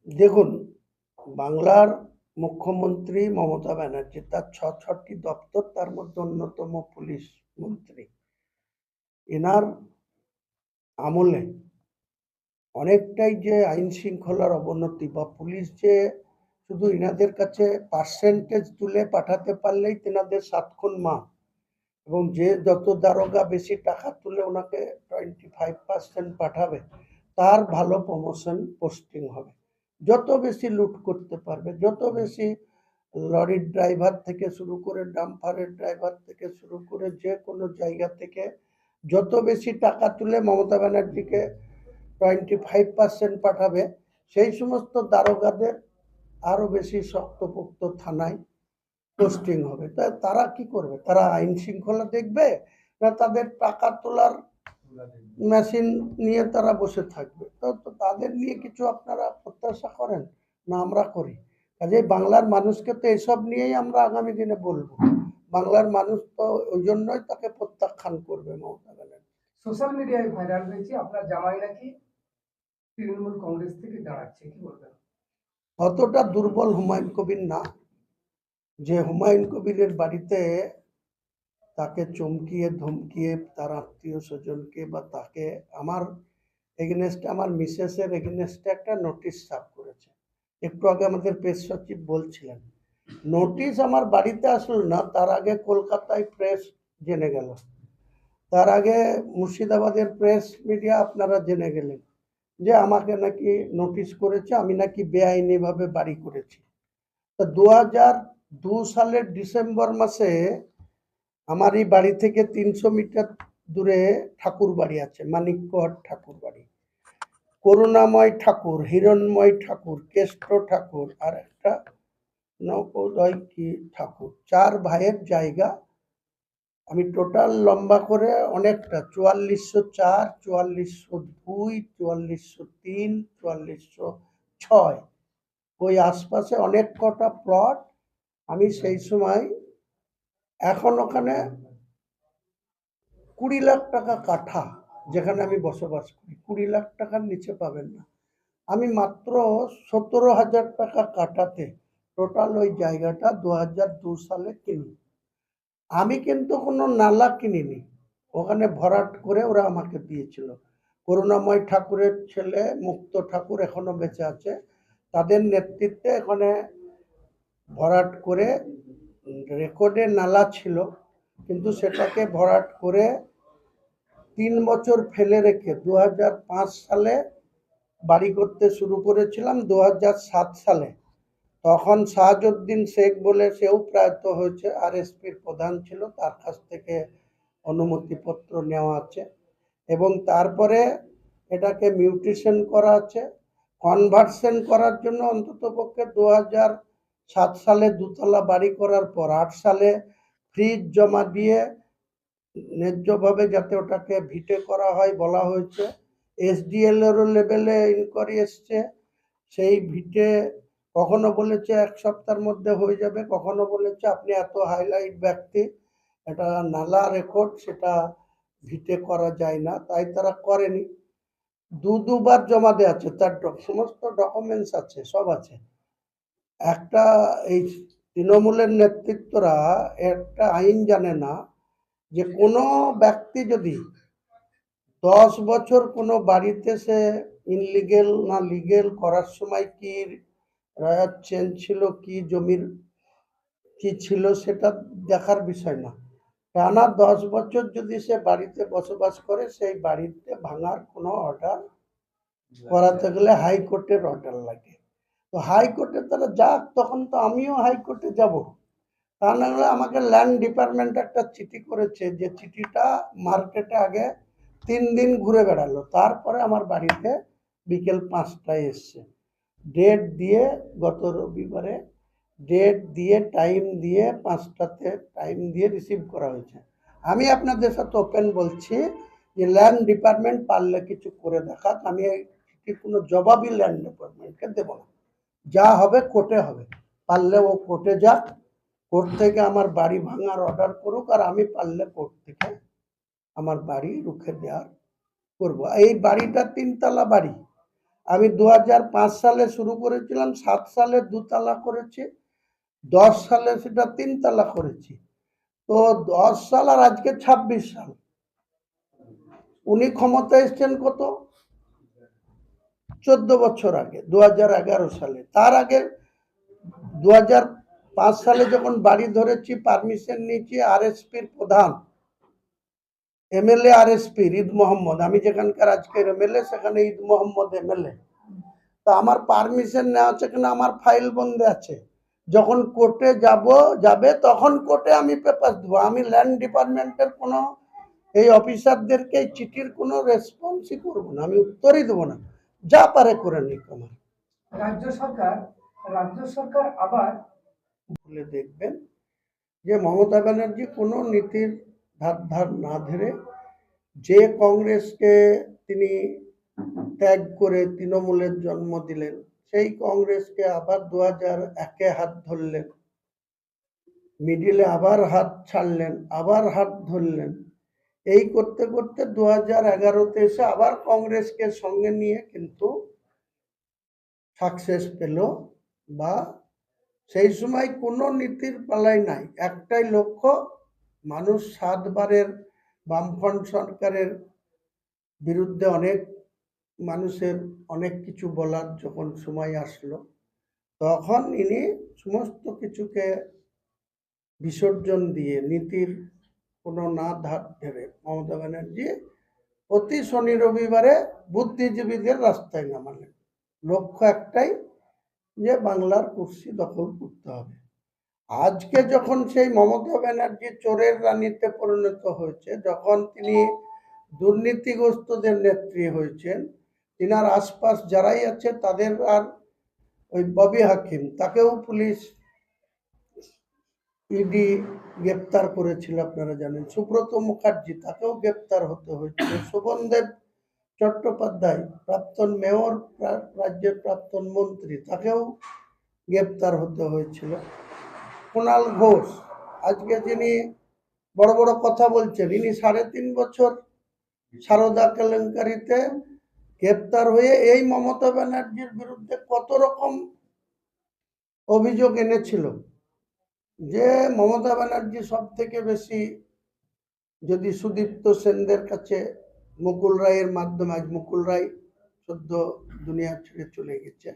দেখুন, বাংলার মুখ্যমন্ত্রী মমতা ব্যানার্জি তার ছটি দপ্তর, তার মধ্যে অন্যতম পুলিশ মন্ত্রী। এনার আমলে অনেকটাই যে আইন শৃঙ্খলার অবনতি বা পুলিশ যে শুধু এনাদের কাছে পার্সেন্টেজ তুলে পাঠাতে পারলেই তেনাদের 7 খুন মাফ, এবং যে যত দারোগা বেশি টাকা তুলে ওনাকে 25% পাঠাবে তার ভালো প্রমোশন পোস্টিং হবে। যত বেশি লুট করতে পারবে, যত বেশি লরির ড্রাইভার থেকে শুরু করে ডাম্পারের ড্রাইভার থেকে শুরু করে যে কোনো জায়গা থেকে যত বেশি টাকা তুলে মমতা ব্যানার্জিকে 25% পাঠাবে, সেই সমস্ত দারোগাদের আরো বেশি শক্তপোক্ত থানায় পোস্টিং হবে। তারা কি করবে? তারা আইন শৃঙ্খলা দেখবে, না তাদের টাকা তোলার মেশিন নিয়ে তারা বসে থাকবে? তো তাদের নিয়ে কিছু আপনারা প্রত্যাশা করেন না? আমরা করি। কাজেই বাংলার মানুষকে তো এসব নিয়েই আমরা আগামী দিনে বলবো। বাংলার মানুষ তো ওই জন্যই তাকে প্রত্যাখ্যান করবে মমতা ব্যানার্জি। সোশ্যাল মিডিয়ায় ভাইরাল হয়েছে আপনার জামাই নাকি তৃণমূল কংগ্রেস থেকে দাঁড়াচ্ছে, কি বলবেন? অতটা দুর্বল হুমায়ুন কবির না যে হুমায়ুন কবিরের বাড়িতে তাকে চমকিয়ে ধমকিয়ে তার আত্মীয় স্বজনকে বা তাকে আমার এগেনেস্টে, আমার মিসেসের এগেনেস্টে একটা নোটিশ সার্ভ করেছে। একটু আগে আমাদের প্রেস সচিব বলছিলেন, নোটিশ আমার বাড়িতে আসলো না, তার আগে কলকাতায় প্রেস জেনে গেল, তার আগে মুর্শিদাবাদের প্রেস মিডিয়া আপনারা জেনে গেলেন যে আমাকে নাকি নোটিশ করেছে, আমি নাকি বেআইনিভাবে বাড়ি করেছি। তা 2002 সালের ডিসেম্বর মাসে আমার এই বাড়ি থেকে 300 মিটার দূরে ঠাকুর বাড়ি আছে, মানিকগড় ঠাকুর বাড়ি। করুণাময় ঠাকুর, হিরণময় ঠাকুর, কেষ্ট ঠাকুর আর একটা নবোদয় কি ঠাকুর, 4 ভাইয়ের জায়গা। আমি টোটাল লম্বা করে অনেকটা 4404, 4402, 4403, 4406 ওই আশপাশে অনেক কটা প্লট। আমি সেই সময়, এখন ওখানে 20 লাখ টাকা কাঠা, যেখানে আমি বসবাস করি 20 লাখ টাকার নিচে পাবেন না। আমি মাত্র 17,000 টাকা কাঠাতে টোটাল ওই জায়গাটা 2002 সালে কিনি। আমি কিন্তু কোনো নালা কিনিনি, ওখানে ভরাট করে ওরা আমাকে দিয়েছিল। করুণাময় ঠাকুরের ছেলে মুক্ত ঠাকুর এখনো বেঁচে আছে, তাদের নেতৃত্বে এখানে ভরাট করে, রেকর্ডে নালা ছিল কিন্তু সেটাকে ভরাট করে 3 বছর ফেলে রেখে 2005 সালে বাড়ি করতে শুরু করেছিলাম। 2007 সালে তখন শাহজউদ্দিন শেখ বলে, সেও প্রয়াত হয়েছে, আরএসপির প্রধান ছিল, তার কাছ থেকে অনুমতিপত্র নেওয়া আছে এবং তারপরে এটাকে মিউটেশন করা আছে। কনভার্সন করার জন্য অন্ততপক্ষে 2007 সালে দুতলা বাড়ি করার পর 8 সালে ফ্রিজ জমা দিয়ে ন্যায্যভাবে যাতে ওটাকে ভিটে করা হয় বলা হয়েছে। এসডিএল এরও লেভেলে ইনকোয়ারি এসছে। সেই ভিটে কখনো বলেছে 1 সপ্তাহের মধ্যে হয়ে যাবে, কখনো বলেছে আপনি এত হাইলাইট ব্যক্তি, এটা নালা রেকর্ড, সেটা ভিটে করা যায় না, তাই তারা করেনি। দুবার জমা দেওয়া আছে, তার সমস্ত ডকুমেন্টস আছে, সব আছে। একটা এই তৃণমূলের নেতৃত্বরা একটা আইন জানে না যে কোনো ব্যক্তি যদি 10 বছর কোনো বাড়িতে সে ইনলিগেল না লিগেল করার সময় কি রায়াত চেঞ্জ ছিল, কি জমির কি ছিল, সেটা দেখার বিষয় না। টানা 10 বছর যদি সে বাড়িতে বসবাস করে, সেই বাড়িতে ভাঙার কোনো অর্ডার করাতে গেলে হাইকোর্টের অর্ডার লাগে। তো হাইকোর্টে তারা যাক, তখন তো আমিও হাইকোর্টে যাব। তা না হলে আমাকে ল্যান্ড ডিপার্টমেন্ট একটা চিঠি করেছে, যে চিঠিটা মার্কেটে আগে 3 দিন ঘুরে বেড়ালো, তারপরে আমার বাড়িতে বিকেল 5টায় এসছে। ডেট দিয়ে, গত রবিবারে ডেট দিয়ে, টাইম দিয়ে, 5টাতে টাইম দিয়ে রিসিভ করা হয়েছে। আমি আপনাদের সাথে ওপেন বলছি যে ল্যান্ড ডিপার্টমেন্ট পারলে কিছু করে দেখাক, আমি এই চিঠির কোনো জবাবই ল্যান্ড ডিপার্টমেন্টকে দেবো না। যা হবে কোর্টে হবে, পারলে ও কোর্টে যাক, কোর্ট থেকে আমার বাড়ি ভাঙার অর্ডার করুক, আর আমি পারলে কোর্ট থেকে আমার বাড়ি রুখে দেওয়ার করবো। এই বাড়িটা 3 তলা বাড়ি, আমি 2005 সালে শুরু করেছিলাম, 7 সালে 2 তালা করেছি, 10 সালে সেটা 3 তালা করেছি। তো 10 সাল আর আজকে 26 সাল। উনি ক্ষমতায় এসছেন কত? 14 বছর আগে, 2011 সালে। তার আগে 2005 সালে যখন বাড়ি ধরেছি, পারমিশন নিয়েছি আরএসপির প্রধান, এমএলএ আরএসপি ঈদ মোহাম্মদ, আমি যেখানকার আজকের এমএলএ সেখানে ঈদ মোহাম্মদ এমএলএ। তো আমার পারমিশন নেওয়া আছে কিনা আমার ফাইল বন্ধে আছে। যখন কোর্টে যাবে তখন কোর্টে আমি পেপার দেবো। আমি ল্যান্ড ডিপার্টমেন্টের কোনো এই অফিসারদেরকে এই চিঠির কোনো রেসপন্সই করবো না, আমি উত্তরই দেবো না, যা পারে করে নিক। আমার রাজ্য সরকার আবার বলে দেখবেন যে মমতা ব্যানার্জি কোনো নীতির ধার না ধরে, যে কংগ্রেসকে তিনি ত্যাগ করে তৃণমূলের জন্ম দিলেন, সেই কংগ্রেসকে আবার 2001-এ হাত ধরলেন, মিডিলে আবার হাত ছাড়লেন, আবার হাত ধরলেন। এই করতে করতে 2011-তে এসে আবার কংগ্রেসকে সঙ্গে নিয়ে কিন্তু সাকসেস পেল। বা সেই সময় কোনো নীতির পালাই নাই, একটাই লক্ষ্য, মানুষ 7 বারের বামফ্রন্ট সরকারের বিরুদ্ধে অনেক মানুষের অনেক কিছু বলার যখন সময় আসলো, তখন ইনি সমস্ত কিছুকে বিসর্জন দিয়ে নীতির কোনো না ধার ধরে মমতা ব্যানার্জি প্রতি শনি রবিবারে বুদ্ধিজীবীদের রাস্তায় নামালেন। লক্ষ্য একটাই, যে বাংলার কুর্সি দখল করতে হবে। আজকে যখন সেই মমতা ব্যানার্জি চোরের রানীতে পরিণত হয়েছে, যখন তিনি দুর্নীতিগ্রস্তদের নেত্রী হয়েছেন, তিনার আশপাশ যারাই আছে তাদের, আর ওই ববি হাকিম, তাকেও পুলিশ ইডি গ্রেপ্তার করেছিল আপনারা জানেন, সুব্রত মুখার্জি, তাকেও গ্রেপ্তার হতে হয়েছিল, শোভনদেব চট্টোপাধ্যায় প্রাক্তন মেয়র, রাজ্যের প্রাক্তন মন্ত্রী, তাকেও গ্রেপ্তার হতে হয়েছিল। কুণাল ঘোষ আজকে যিনি বড় বড় কথা বলছেন, ইনি 3.5 বছর সারদা কেলেঙ্কারিতে গ্রেপ্তার হয়ে এই মমতা ব্যানার্জির বিরুদ্ধে কত রকম অভিযোগ এনেছিল। যে মমতা ব্যানার্জি সব থেকে বেশি, যদি সুদীপ্ত সেনদের কাছে মুকুল রায়ের মাধ্যমে, আজ মুকুল রায় সদ্য দুনিয়া ছেড়ে চলে গেছে,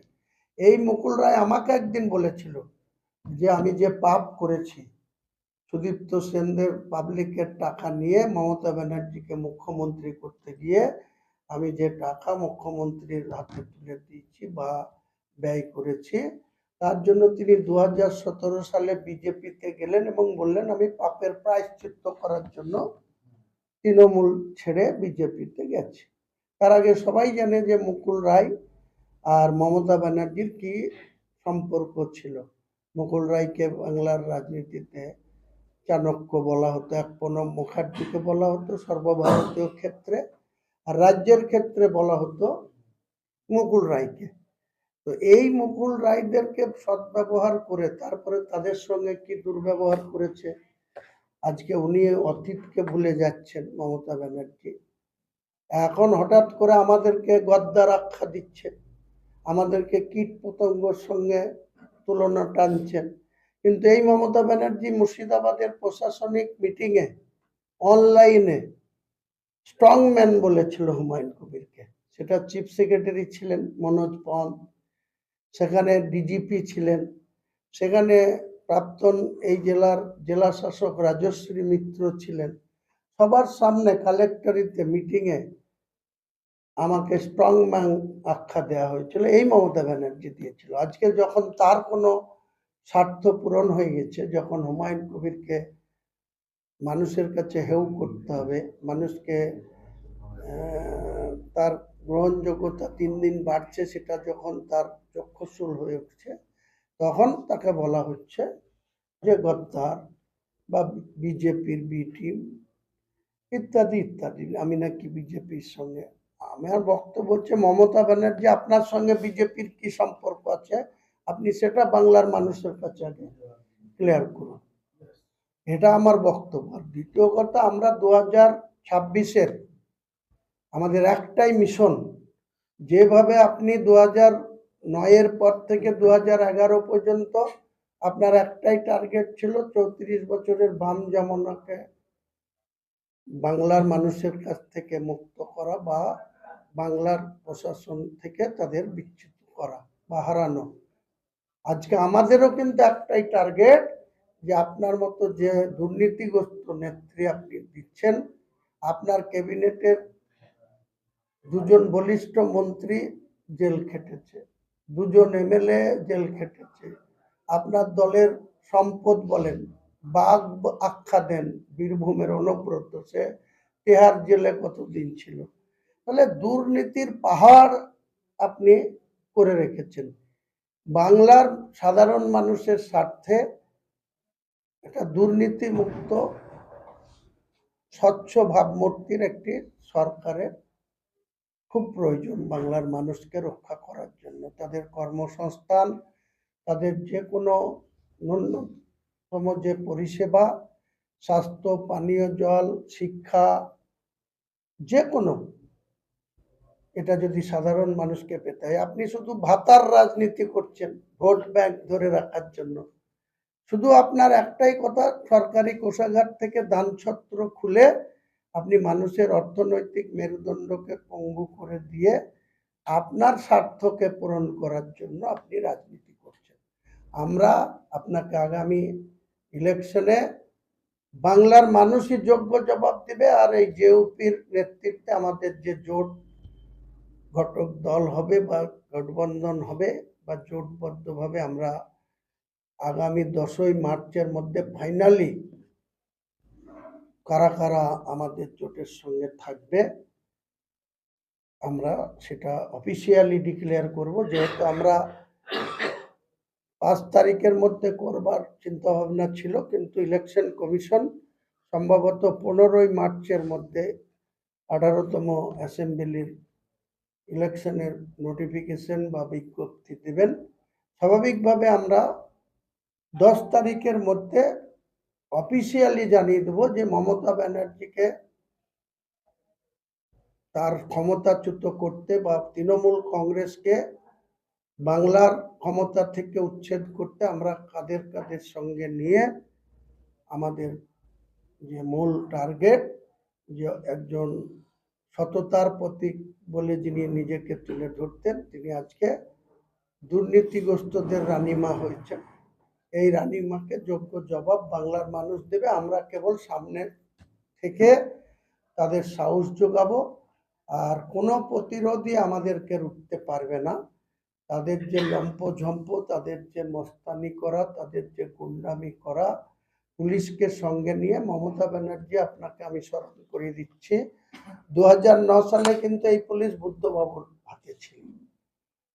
এই মুকুল রায় আমাকে একদিন বলেছিল যে আমি যে পাপ করেছি, সুদীপ্ত সেনদের পাবলিকের টাকা নিয়ে মমতা ব্যানার্জিকে মুখ্যমন্ত্রী করতে গিয়ে আমি যে টাকা মুখ্যমন্ত্রীর হাতে তুলে দিয়েছি বা ব্যয় করেছি, তার জন্য তিনি 2017 সালে বিজেপিতে গেলেন এবং বললেন আমি পাপের প্রায়শ্চিত্ত করার জন্য তৃণমূল ছেড়ে বিজেপিতে গেছি। তার আগে সবাই জানে যে মুকুল রায় আর মমতা ব্যানার্জির কি সম্পর্ক ছিল। মুকুল রায়কে বাংলার রাজনীতিতে চাণক্য বলা হতো, এক প্রণব মুখার্জিকে বলা হতো সর্বভারতীয় ক্ষেত্রে, আর রাজ্যের ক্ষেত্রে বলা হতো মুকুল রায়কে। তো এই মুকুল রায়দেরকে সদ্ব্যবহার করে তারপরে তাদের সঙ্গে কি দুর্ব্যবহার করেছে, আজকে উনি অতীতকে ভুলে যাচ্ছেন মমতা ব্যানার্জি। এখন হঠাৎ করে আমাদেরকে গদ্দার আখ্যা দিচ্ছে, আমাদেরকে কীট পতঙ্গর সঙ্গে তুলনা টানছেন। কিন্তু এই মমতা ব্যানার্জি মুর্শিদাবাদের প্রশাসনিক মিটিংয়ে অনলাইনে স্ট্রংম্যান বলেছিল হুমায়ুন কবিরকে, সেটা চিফ সেক্রেটারি ছিলেন মনোজ পন্ত, সেখানে ডিজিপি ছিলেন, সেখানে প্রাক্তন এই জেলার জেলা শাসক রাজশ্রী মিত্র ছিলেন। সবার সামনে কালেক্টরিতে মিটিংয়ে আমাকে স্ট্রংম্যান আখ্যা দেওয়া হয়েছিল, এই মমতা ব্যানার্জি দিয়েছিল। আজকে যখন তার কোনো স্বার্থ পূরণ হয়ে গেছে, যখন হুমায়ুন কবিরকে মানুষের কাছে হেউ করতে হবে, মানুষকে তার গ্রহণযোগ্যতা দিন দিন বাড়ছে, সেটা যখন তার চক্ষুশূল হয়ে উঠছে, তখন তাকে বলা হচ্ছে যে গদ্দার বা বিজেপির বি টিম ইত্যাদি ইত্যাদি। আমি নাকি বিজেপির সঙ্গে, আমার বক্তব্য হচ্ছে মমতা ব্যানার্জি আপনার সঙ্গে বিজেপির কি সম্পর্ক আছে, আপনি সেটা বাংলার মানুষের কাছে আগে ক্লিয়ার করুন, এটা আমার বক্তব্য। আর দ্বিতীয় কথা, আমরা 2026-এর আমাদের একটাই মিশন, যেভাবে আপনি 2009-এর পর থেকে 2011 পর্যন্ত আপনার একটাই টার্গেট ছিল 34 বছরের বাম জমানাকে বাংলার মানুষের কাছ থেকে মুক্ত করা বা বাংলার প্রশাসন থেকে তাদের বিচ্যুত করা বা হারানো। আজকে আমাদেরও কিন্তু একটাই টার্গেট, যে আপনার মতো যে দুর্নীতিগ্রস্ত নেত্রী আপনি দিচ্ছেন, আপনার ক্যাবিনেটের দুজন বলিষ্ঠ মন্ত্রী জেল খেটেছে, দুজন এমএলএ জেল খেটেছে, আপনার দলের সম্পদ বলেন, বাঘ আখ্যা দেন বীরভূমের অনুব্রত, সে তেহার জেলে কতদিন ছিল। তাহলে দুর্নীতির পাহাড় আপনি করে রেখেছেন। বাংলার সাধারণ মানুষের স্বার্থে একটা দুর্নীতি মুক্ত স্বচ্ছ ভাবমূর্তির একটি সরকারের খুব প্রয়োজন বাংলার মানুষকে রক্ষা করার জন্য। তাদের কর্মসংস্থান, তাদের যে কোনো ন্যূনতম যে পরিষেবা, স্বাস্থ্য, পানীয় জল, শিক্ষা, যে কোনো, এটা যদি সাধারণ মানুষকে পেতে হয়। আপনি শুধু ভাতার রাজনীতি করছেন ভোট ব্যাংক ধরে রাখার জন্য। শুধু আপনার একটাই কথা, সরকারি কোষাগার থেকে দানছত্র খুলে আপনি মানুষের অর্থনৈতিক মেরুদণ্ডকে পঙ্গু করে দিয়ে আপনার স্বার্থকে পূরণ করার জন্য আপনি রাজনীতি করছেন। আমরা আপনাকে আগামী ইলেকশনে বাংলার মানুষই যোগ্য জবাব দেবে। আর এই জেউপির নেতৃত্বে আমাদের যে জোট ঘটক দল হবে বা গঠবন্ধন হবে বা জোটবদ্ধভাবে আমরা আগামী 10ই মার্চের মধ্যে ফাইনালি কারা কারা আমাদের জোটের সঙ্গে থাকবে আমরা সেটা অফিসিয়ালি ডিক্লেয়ার করব। যেহেতু আমরা 5 তারিখের মধ্যে করবার চিন্তা ভাবনা ছিল, কিন্তু ইলেকশন কমিশন সম্ভবত 15ই মার্চের মধ্যে 18তম অ্যাসেম্বলির ইলেকশনের নোটিফিকেশন বা বিজ্ঞপ্তি দেবেন। স্বাভাবিকভাবে আমরা 10 তারিখের মধ্যে অফিসিয়ালি জানিয়ে দেবো যে মমতা ব্যানার্জিকে তার ক্ষমতাচ্যুত করতে বা তৃণমূল কংগ্রেসকে বাংলার ক্ষমতা থেকে উচ্ছেদ করতে আমরা কাদের কাদের সঙ্গে নিয়ে আমাদের যে মূল টার্গেট, যে একজন সততার প্রতীক বলে যিনি নিজেকে তুলে ধরতেন, তিনি আজকে দুর্নীতিগ্রস্তদের রানীমা হয়েছেন। এই রানীমাকে যোগ্য জবাব বাংলার মানুষ দেবে। আমরা কেবল সামনে থেকে তাদের সাহস যোগাবো, আর কোনো প্রতিরোধী আমাদেরকে রুখতে পারবে না। তাদের যে লম্পঝম্প, তাদের যে মস্তানি করা, তাদের যে গুন্ডামি করা, পুলিশকে সঙ্গে নিয়ে, মমতা ব্যানার্জি আপনাকে আমি স্মরণ করিয়ে দিচ্ছি, 2009 সালে কিন্তু এই পুলিশ বুদ্ধবাবুর হাতে ছিল।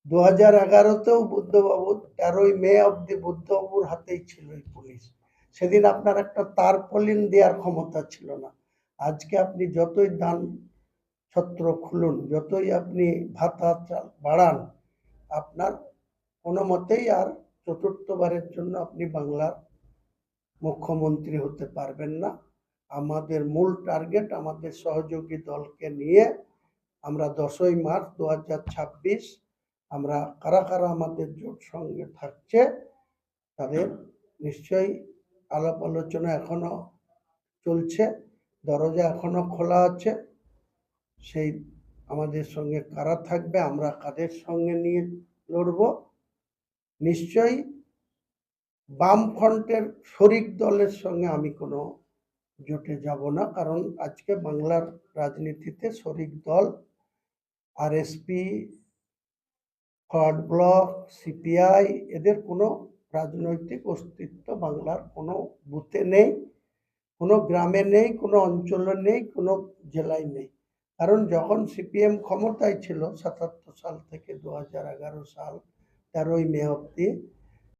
2011-তেও বুদ্ধবাবু, 13ই মে অব্দি বুদ্ধবাবুর হাতেই ছিল এই পুলিশ। সেদিন আপনার একটা তারপলিন দেওয়ার ক্ষমতা ছিল না। আজকে আপনি যতই দান ছত্র খুলুন, যতই আপনি ভাতা বাড়ান, আপনার কোনো মতেই আর চতুর্থবারের জন্য আপনি বাংলার মুখ্যমন্ত্রী হতে পারবেন না। আমাদের মূল টার্গেট, আমাদের সহযোগী দলকে নিয়ে আমরা 10ই মার্চ 2026 আমরা কারা কারা আমাদের জোট সঙ্গে থাকছে তাদের নিশ্চয়ই আলাপ আলোচনা এখনো চলছে, দরজা এখনো খোলা আছে। সেই আমাদের সঙ্গে কারা থাকবে, আমরা কাদের সঙ্গে নিয়ে লড়ব, নিশ্চয়ই বামফ্রন্টের শরিক দলের সঙ্গে আমি কোনো জোটে যাব না। কারণ আজকে বাংলার রাজনীতিতে শরিক দল আরএসপি, ফরওয়ার্ড ব্লক, সিপিআই, এদের কোনো রাজনৈতিক অস্তিত্ব বাংলার কোনো বুথে নেই, কোনো গ্রামে নেই, কোনো অঞ্চলে নেই, কোনো জেলায় নেই। কারণ যখন সিপিএম ক্ষমতায় ছিল 77 সাল থেকে 2011 সাল 13ই মে অব্দি,